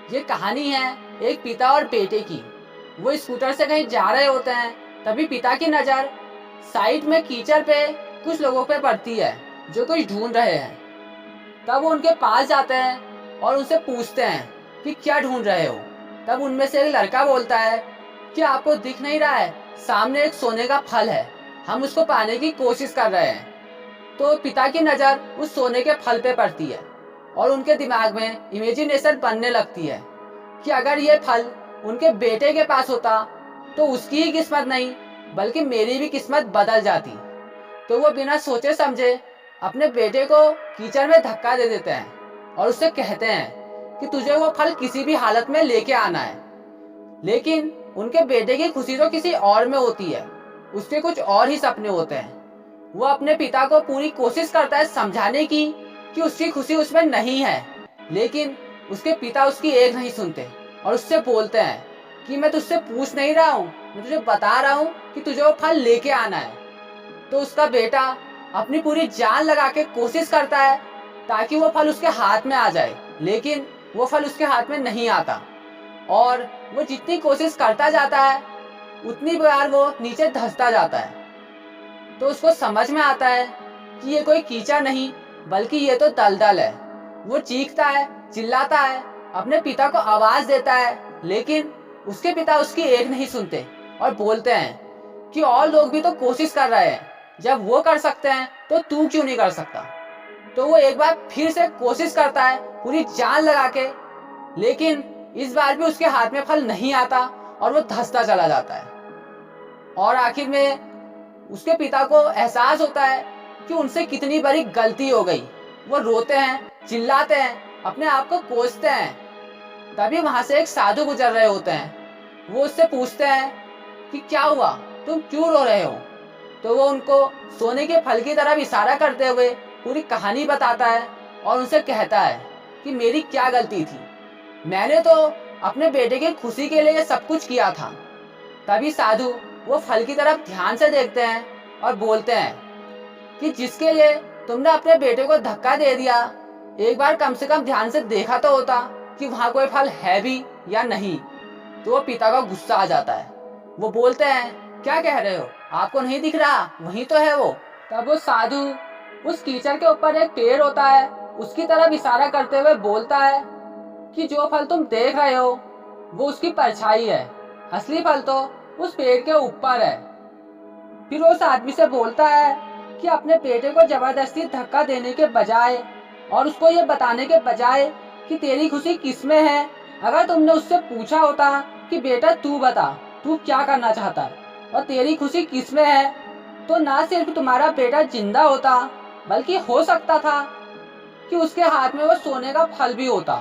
ये कहानी है एक पिता और बेटे की। वो स्कूटर से कहीं जा रहे होते हैं, तभी पिता की नज़र साइड में कीचड़ पे कुछ लोगों पे पड़ती है जो कुछ ढूंढ रहे हैं। तब वो उनके पास जाते हैं और उनसे पूछते हैं कि क्या ढूंढ रहे हो। तब उनमें से एक लड़का बोलता है कि आपको दिख नहीं रहा है, सामने एक सोने का फल है, हम उसको पाने की कोशिश कर रहे हैं। तो पिता की नज़र उस सोने के फल पे पड़ती है और उनके दिमाग में इमेजिनेशन बनने लगती है कि अगर ये फल उनके बेटे के पास होता तो उसकी ही किस्मत नहीं बल्कि मेरी भी किस्मत बदल जाती। तो वो बिना सोचे समझे अपने बेटे को कीचड़ में धक्का दे देते हैं और उससे कहते हैं कि तुझे वो फल किसी भी हालत में लेके आना है। लेकिन उनके बेटे की खुशी तो किसी और में होती है, उसके कुछ और ही सपने होते हैं। वो अपने पिता को पूरी कोशिश करता है समझाने की कि उसकी खुशी उसमें नहीं है, लेकिन उसके पिता उसकी एक नहीं सुनते और उससे बोलते हैं कि मैं तुझसे पूछ नहीं रहा हूँ, मैं तुझे बता रहा हूँ कि तुझे वो फल लेके आना है। तो उसका बेटा अपनी पूरी जान लगा के कोशिश करता है ताकि वो फल उसके हाथ में आ जाए, लेकिन वो फल उसके हाथ में नहीं आता और वो जितनी कोशिश करता जाता है उतनी बार वो नीचे धंसता जाता है। तो उसको समझ में आता है कि ये कोई कीचड़ नहीं बल्कि ये तो दलदल है। वो चीखता है, चिल्लाता है, अपने पिता को आवाज देता है, लेकिन उसके पिता उसकी एक नहीं सुनते और बोलते हैं कि और लोग भी तो कोशिश कर रहे हैं, जब वो कर सकते हैं तो तू क्यों नहीं कर सकता। तो वो एक बार फिर से कोशिश करता है पूरी जान लगा के, लेकिन इस बार भी उसके हाथ में फल नहीं आता और वो धंसता चला जाता है। और आखिर में उसके पिता को एहसास होता है कि उनसे कितनी बड़ी गलती हो गई। वो रोते हैं, चिल्लाते हैं, अपने आप को कोसते हैं। तभी वहां से एक साधु गुजर रहे होते हैं। वो उससे पूछते हैं कि क्या हुआ, तुम क्यों रो रहे हो। तो वो उनको सोने के फल की तरफ इशारा करते हुए पूरी कहानी बताता है और उनसे कहता है कि मेरी क्या गलती थी, मैंने तो अपने बेटे की खुशी के लिए सब कुछ किया था। तभी साधु वो फल की तरफ ध्यान से देखते हैं और बोलते हैं कि जिसके लिए तुमने अपने बेटे को धक्का दे दिया, एक बार कम से कम ध्यान से देखा तो होता कि वहां कोई फल है भी या नहीं। तो वो पिता का गुस्सा आ जाता है। वो बोलते हैं क्या कह रहे हो, आपको नहीं दिख रहा, वहीं तो है वो। तब वो साधु उस कीचड़ के ऊपर एक पेड़ होता है उसकी तरफ इशारा करते हुए बोलता है कि जो फल तुम देख रहे हो वो उसकी परछाई है, असली फल तो उस पेड़ के ऊपर है। फिर वो उस आदमी से बोलता है कि अपने बेटे को जबरदस्ती धक्का देने के बजाय और उसको ये बताने के बजाय कि तेरी खुशी किसमें है, अगर तुमने उससे पूछा होता कि बेटा तू बता तू क्या करना चाहता है और तेरी खुशी किसमें है, तो ना सिर्फ तुम्हारा बेटा जिंदा होता बल्कि हो सकता था कि उसके हाथ में वो सोने का फल भी होता।